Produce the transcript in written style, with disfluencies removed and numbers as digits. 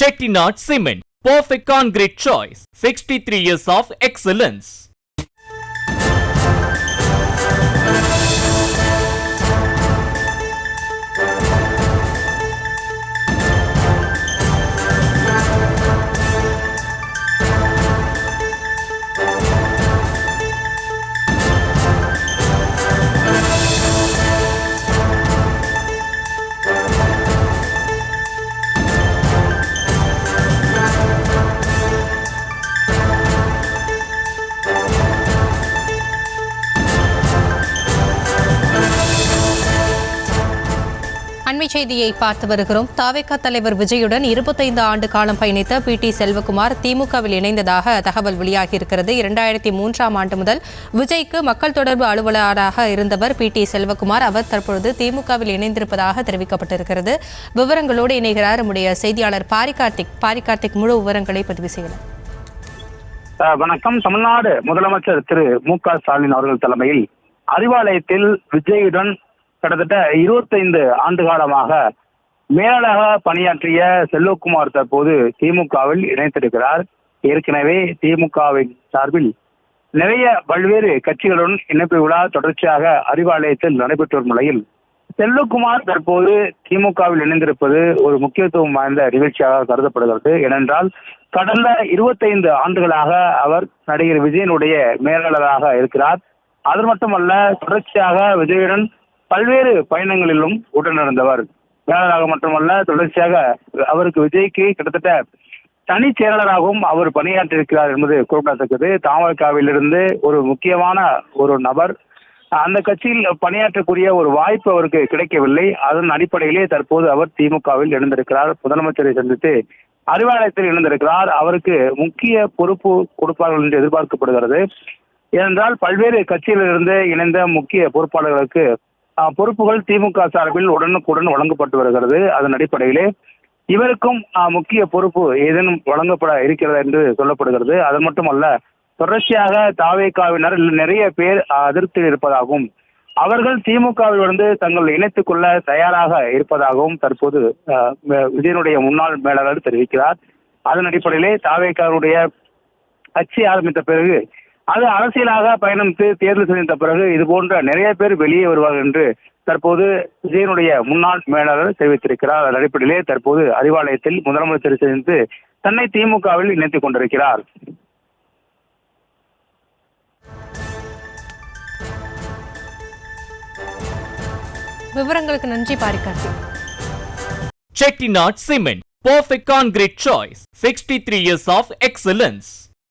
Chettinad Cement, perfect concrete choice. 63 years of excellence. அண்மை செய்தியை பார்த்து வருகிறோம். தாவேகா தலைவர் விஜயுடன் 25 ஆண்டு காலம் பயணித்த பி.டி. செல்வகுமார் திமுகவில் இணைந்ததாக தகவல் வெளியாகியிருக்கிறது. 2003ஆம் ஆண்டு முதல் விஜய்க்கு மக்கள் தொடர்பு அலுவலராக இருந்தவர் பி.டி. செல்வகுமார். அவர் தற்பொழுது திமுகவில் இணைந்திருப்பதாக தெரிவிக்கப்பட்டிருக்கிறது. விவரங்களோடு இணைகிறார் நம்முடைய செய்தியாளர் பாரிகார்த்திக். முழு விவரங்களை பதிவு செய்யலாம். வணக்கம். தமிழ்நாடு முதலமைச்சர் திரு மு.க. ஸ்டாலின் அவர்கள் தலைமையில் அறிவாலயத்தில் விஜயுடன் கிட்டத்தட்ட 25 ஆண்டு காலமாக மேலாக பணியாற்றிய செல்வகுமார் தற்போது திமுகவில் இணைத்திருக்கிறார். ஏற்கனவே திமுகவின் சார்பில் நிறைய பல்வேறு கட்சிகளுடன் இணைப்பு விழா தொடர்ச்சியாக அறிவாலயத்தில் நடைபெற்று வரும் நிலையில் செல்வகுமார் தற்போது திமுகவில் இணைந்திருப்பது ஒரு முக்கியத்துவம் வாய்ந்த நிகழ்ச்சியாக கருதப்படுகிறது. ஏனென்றால் கடந்த 25 ஆண்டுகளாக அவர் நடிகர் விஜயனுடைய மேலாளராக இருக்கிறார். அது மட்டுமல்ல, தொடர்ச்சியாக விஜயுடன் பல்வேறு பயணங்களிலும் உடனிருந்தவர். மேலாளராக மட்டுமல்ல, தொடர்ச்சியாக அவருக்கு விஜய்க்கு கிட்டத்தட்ட தனி செயலாளராகவும் அவர் பணியாற்றியிருக்கிறார் என்பது குறிப்பிடத்தக்கது. தமாகவிலிருந்து ஒரு முக்கியமான ஒரு நபர் அந்த கட்சியில் பணியாற்றக்கூடிய ஒரு வாய்ப்பு அவருக்கு கிடைக்கவில்லை. அதன் அடிப்படையிலே தற்போது அவர் திமுகவில் இணைந்திருக்கிறார். முதலமைச்சரை சந்தித்து அறிவாலயத்தில் இணைந்திருக்கிறார். அவருக்கு முக்கிய பொறுப்பு கொடுப்பார்கள் என்று எதிர்பார்க்கப்படுகிறது. ஏனென்றால் பல்வேறு கட்சியிலிருந்து இணைந்த முக்கிய பொறுப்பாளர்களுக்கு பொறுப்புகள் திமுக சார்பில் உடனுக்குடன் வழங்கப்பட்டு வருகிறது. அதன் அடிப்படையிலே இவருக்கும் முக்கிய பொறுப்பு ஏதேனும் வழங்கப்பட இருக்கிறது என்று சொல்லப்படுகிறது. அது மட்டுமல்ல, தொடர்ச்சியாக தாவேகாவினர் நிறைய பேர் அதிருப்தியில் இருப்பதாகவும் அவர்கள் திமுகவில் வந்து தங்கள் இணைத்துக் கொள்ள தயாராக இருப்பதாகவும் தற்போது விஜயனுடைய முன்னாள் மேலாளர் தெரிவிக்கிறார். அதன் அடிப்படையிலே தாவேகாவுடைய கட்சி ஆரம்பித்த பிறகு அது அரசியலாக பயணித்து தேர்தல் சந்தித்த பிறகு இது போன்ற நிறைய பேர் வெளியே வருவார்கள் என்று தற்போது விஜயனுடைய முன்னாள் மேலாளர் தெரிவித்திருக்கிறார். அதன் அடிப்படையிலே தற்போது அறிவாலயத்தில் முதலமைச்சர் சந்தித்து தன்னை திமுகவில் இணைத்துக் கொண்டிருக்கிறார். விவரங்களுக்கு நன்றி பாரிகார்த்திக். Chettinad Cement, perfect concrete choice. 63 years of excellence.